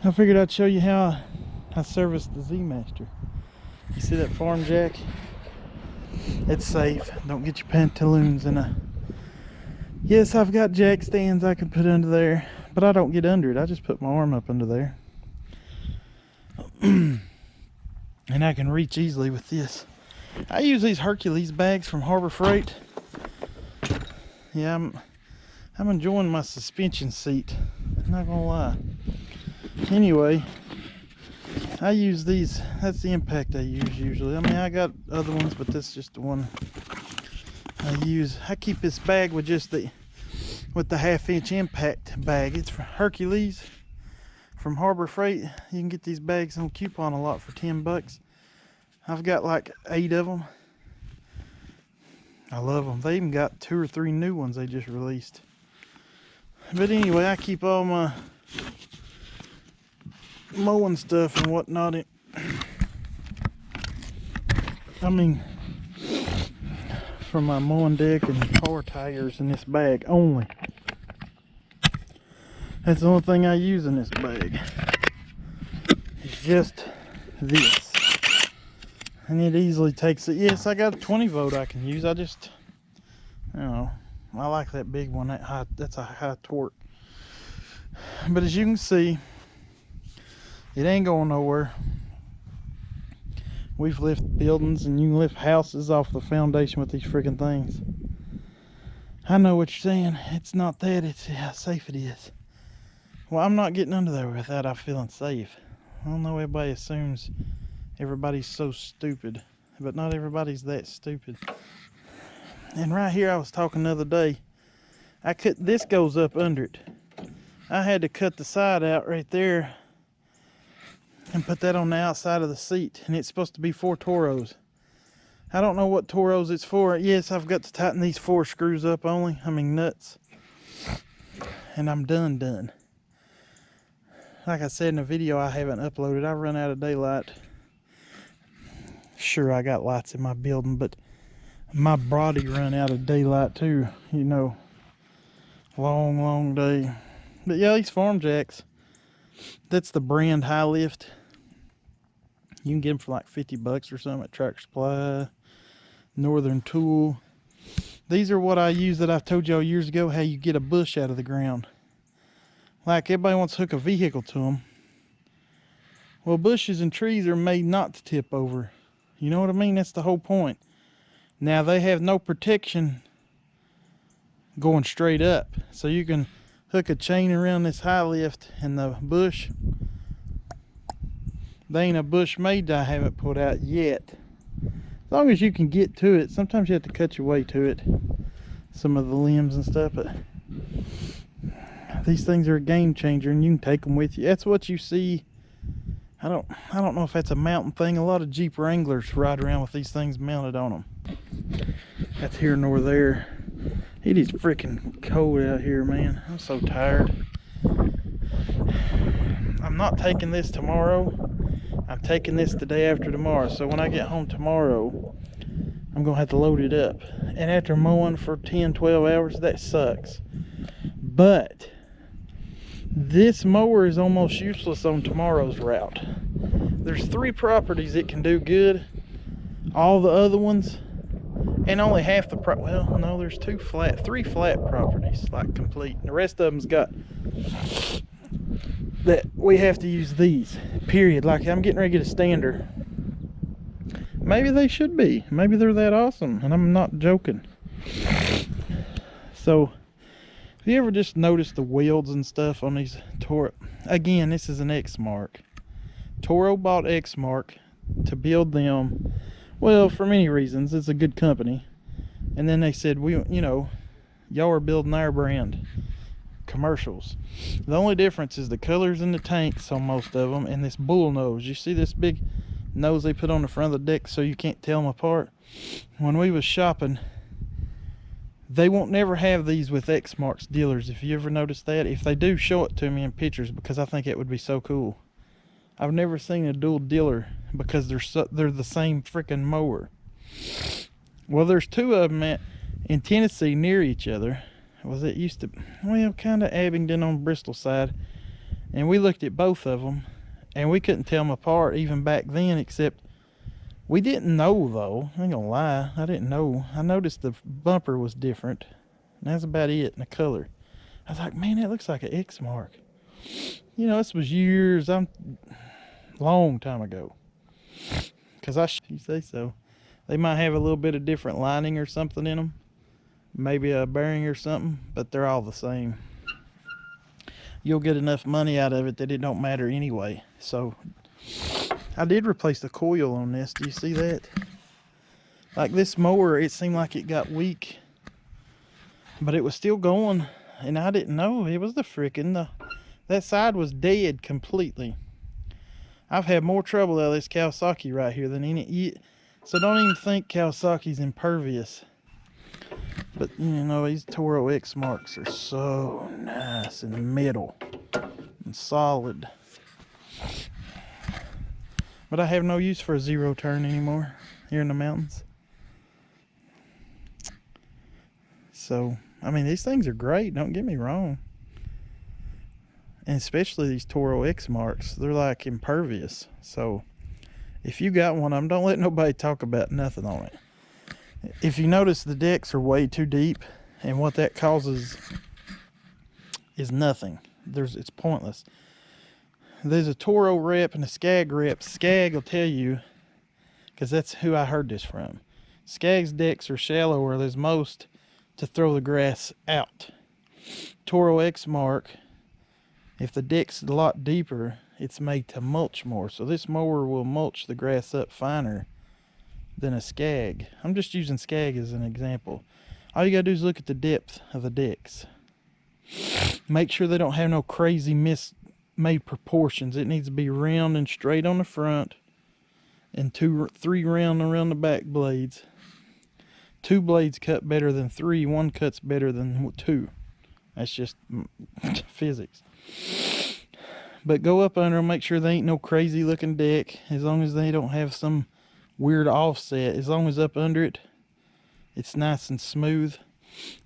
I figured I'd show you how I service the Z-Master. You see that farm jack? It's safe. Don't get your pantaloons in a... Yes, I've got jack stands I can put under there, but I don't get under it. I just put my arm up under there. And I can reach easily with this. I use these Hercules bags from Harbor Freight. Yeah, I'm enjoying my suspension seat. I'm not gonna lie. Anyway, I use these. That's the impact I use usually. I mean, I got other ones, but this is just the one I use. I keep this bag with just the 1/2-inch impact bag. It's from Hercules from Harbor Freight. You can get these bags on coupon a lot for 10 bucks. I've got like 8 of them. I love them. They even got 2 or 3 new ones they just released. But anyway, I keep all my mowing stuff and whatnot in. I mean, from my mowing deck and car tires in this bag only. That's the only thing I use in this bag. It's just this. And it easily takes it. Yes, I got a 20 volt I can use. I just, you know, I like that big one. That's a high torque. But as you can see, it ain't going nowhere. We've lifted buildings, and you can lift houses off the foundation with these freaking things. I know what you're saying. It's not that, it's how safe it is. Well, I'm not getting under there without I feeling safe. I don't know, everybody assumes everybody's so stupid, but not everybody's that stupid. And right here, I was talking the other day, this goes up under it. I had to cut the side out right there and put that on the outside of the seat, and it's supposed to be 4 Toros. I don't know what Toros it's for. Yes, I've got to tighten these 4 screws up only, nuts, and I'm done. Like I said in the video I haven't uploaded, I've run out of daylight. Sure, I got lights in my building, but my body run out of daylight too, you know. Long day. But yeah, these farm jacks, that's the brand High Lift. You can get them for like 50 bucks or something at Tractor Supply, Northern Tool. These are what I use that I've told y'all years ago, how you get a bush out of the ground. Like everybody wants to hook a vehicle to them. Well, bushes and trees are made not to tip over. You know what I mean? That's the whole point. Now, they have no protection going straight up. So you can hook a chain around this high lift and the bush. There ain't a bush made that I haven't put out yet. As long as you can get to it. Sometimes you have to cut your way to it. Some of the limbs and stuff. But these things are a game changer, and you can take them with you. That's what you see. I don't know if that's a mountain thing. A lot of Jeep Wranglers ride around with these things mounted on them. That's here nor there. It is freaking cold out here, man. I'm so tired. I'm not taking this tomorrow. I'm taking this the day after tomorrow. So when I get home tomorrow, I'm gonna have to load it up. And after mowing for 10-12 hours, that sucks. But this mower is almost useless on tomorrow's route. There's 3 properties it can do good. All the other ones, and only half the well, no, there's 3 flat properties, like complete. The rest of them's got that we have to use these, period. Like I'm getting ready to get a stander. Maybe they should be. Maybe they're that awesome, and I'm not joking. So, have you ever just noticed the welds and stuff on these Toro? Again, this is an Exmark. Toro bought Exmark to build them. Well, for many reasons. It's a good company. And then they said, y'all are building our brand. Commercials. The only difference is the colors in the tanks on most of them, and this bull nose. You see this big nose they put on the front of the deck so you can't tell them apart? When we was shopping, they won't never have these with Exmark's dealers. If you ever noticed that, if they do, show it to me in pictures, because I think it would be so cool. I've never seen a dual dealer because they're the same freaking mower. Well, there's 2 of them in Tennessee near each other. It used to, well, kind of Abingdon on Bristol side, And we looked at both of them, and we couldn't tell them apart even back then, except we didn't know, though. I ain't gonna lie, I didn't know. I noticed the bumper was different, and that's about it, and the color. I was like, man, that looks like an Exmark. You know, this was years, long time ago. Because you say so. They might have a little bit of different lining or something in them. Maybe a bearing or something, but they're all the same. You'll get enough money out of it that it don't matter anyway. So, I did replace the coil on this. Do you see that? Like this mower, it seemed like it got weak. But it was still going. And I didn't know. It was that side was dead completely. I've had more trouble out of this Kawasaki right here than any. So don't even think Kawasaki's impervious. But you know, these Toro Exmarks are so nice and metal and solid. But I have no use for a zero turn anymore here in the mountains. So, I mean, these things are great, don't get me wrong. And especially these Toro Exmarks, they're like impervious. So, if you got one of them, don't let nobody talk about nothing on it. If you notice, the decks are way too deep, and what that causes is nothing. It's pointless. There's a Toro rep and a Skag rep. Skag will tell you, because that's who I heard this from. Skag's decks are shallower as most to throw the grass out. Toro Exmark, if the deck's a lot deeper, it's made to mulch more. So this mower will mulch the grass up finer than a Skag. I'm just using Skag as an example. All you gotta do is look at the depth of the decks. Make sure they don't have no crazy mismade proportions. It needs to be round and straight on the front, and 3 round around the back blades. 2 blades cut better than 3. 1 cuts better than 2. That's just physics. But go up under them, make sure they ain't no crazy looking deck, as long as they don't have some weird offset. As long as up under it, it's nice and smooth.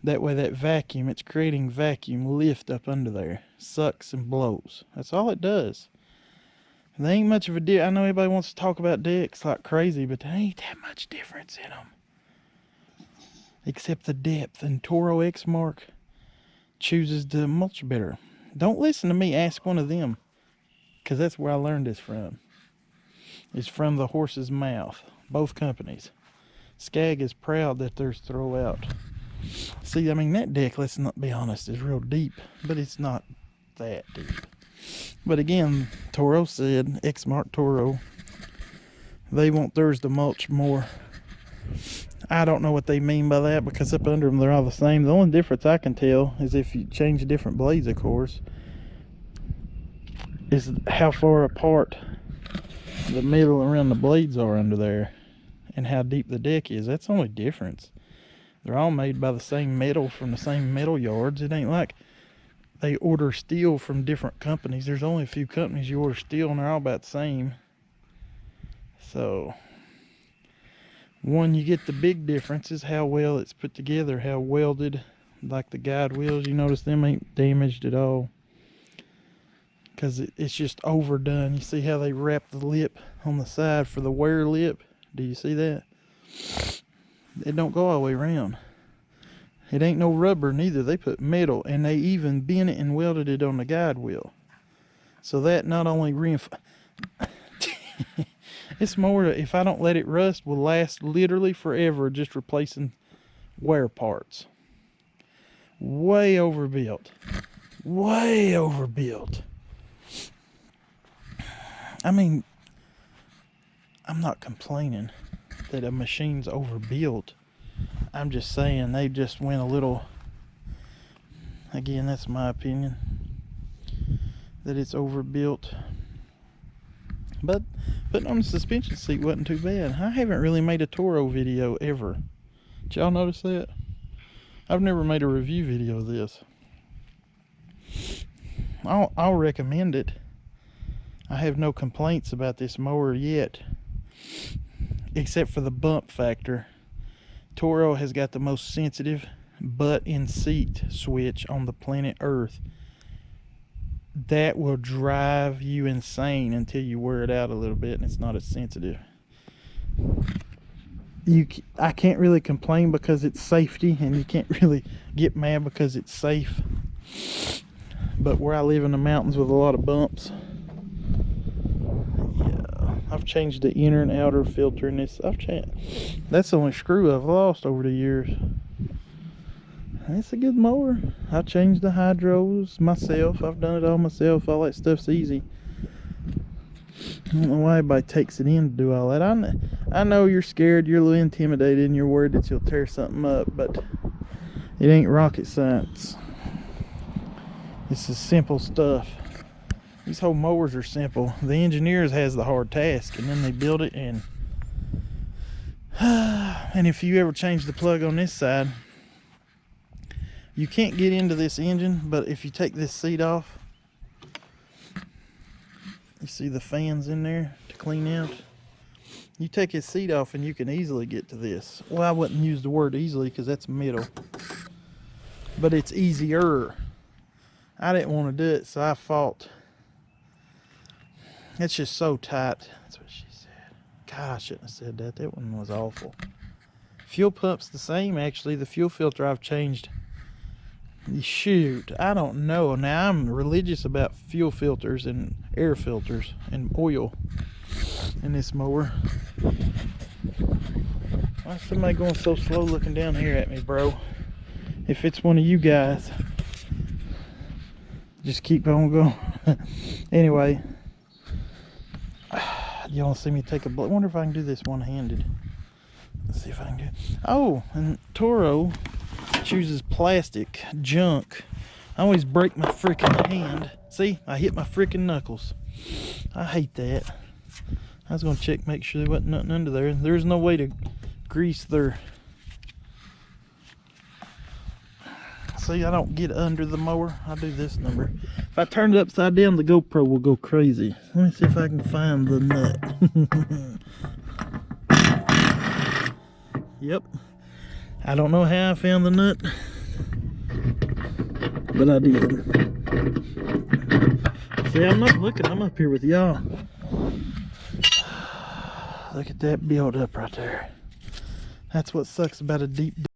That way that vacuum, it's creating vacuum lift up under there. Sucks and blows. That's all it does. There ain't much of a difference. I know everybody wants to talk about decks like crazy, but there ain't that much difference in them. Except the depth. And Toro Exmark chooses to mulch better. Don't listen to me, ask one of them. Because that's where I learned this from. It's from the horse's mouth. Both companies. Skag is proud that theirs throw out. See, I mean, that deck, let's not be honest, is real deep. But it's not that deep. But again, Toro said, Exmark Toro, they want theirs to mulch more. I don't know what they mean by that, because up under them they're all the same. The only difference I can tell is if you change different blades, of course, is how far apart the metal around the blades are under there and how deep the deck is. That's the only difference. They're all made by the same metal from the same metal yards. It ain't like they order steel from different companies. There's only a few companies you order steel and they're all about the same. So one, you get the big difference is how well it's put together, how welded, like the guide wheels. You notice them ain't damaged at all, because it's just overdone. You see how they wrap the lip on the side for the wear lip? Do you see that? It don't go all the way around. It ain't no rubber neither. They put metal, and they even bent it and welded it on the guide wheel. So that not only it's more, if I don't let it rust, will last literally forever, just replacing wear parts. Way overbuilt. Way overbuilt. I mean, I'm not complaining that a machine's overbuilt. I'm just saying they just went a little, again, that's my opinion, that it's overbuilt. But putting on the suspension seat wasn't too bad. I haven't really made a Toro video ever. Did y'all notice that? I've never made a review video of this. I'll recommend it. I have no complaints about this mower yet, except for the bump factor. Toro has got the most sensitive butt in seat switch on the planet Earth. that will drive you insane until you wear it out a little bit and it's not as sensitive. I can't really complain because it's safety, and you can't really get mad because it's safe. But where I live in the mountains with a lot of bumps, yeah, I've changed the inner and outer filter in this. That's the only screw I've lost over the years. It's a good mower. I changed the hydros myself. I've done it all myself. All that stuff's easy. I don't know why everybody takes it in to do all that. I know you're scared, you're a little intimidated, and you're worried that you'll tear something up, but it ain't rocket science. This is simple stuff. These whole mowers are simple. The engineers has the hard task, and then they build it, and if you ever change the plug on this side, you can't get into this engine, but if you take this seat off, you see the fans in there to clean out. You take his seat off and you can easily get to this. Well, I wouldn't use the word easily because that's middle, but it's easier. I didn't want to do it, so I fought. It's just so tight. That's what she said. God, I shouldn't have said that. That one was awful. Fuel pump's the same, actually. The fuel filter I've changed. Shoot, I don't know. Now, I'm religious about fuel filters and air filters and oil in this mower. Why is somebody going so slow looking down here at me, bro? If it's one of you guys, just keep on going. Anyway, you want to see me take a blow? I wonder if I can do this one-handed. Let's see if I can do it. Oh, and Toro chooses plastic junk. I always break my freaking hand. See, I hit my freaking knuckles. I hate that. I was gonna check, make sure there wasn't nothing under there. There's no way to grease their. See, I don't get under the mower. I do this number. If I turn it upside down, the GoPro will go crazy. Let me see if I can find the nut. Yep. I don't know how I found the nut, but I did. See, I'm not looking. I'm up here with y'all. Look at that build up right there. That's what sucks about a deep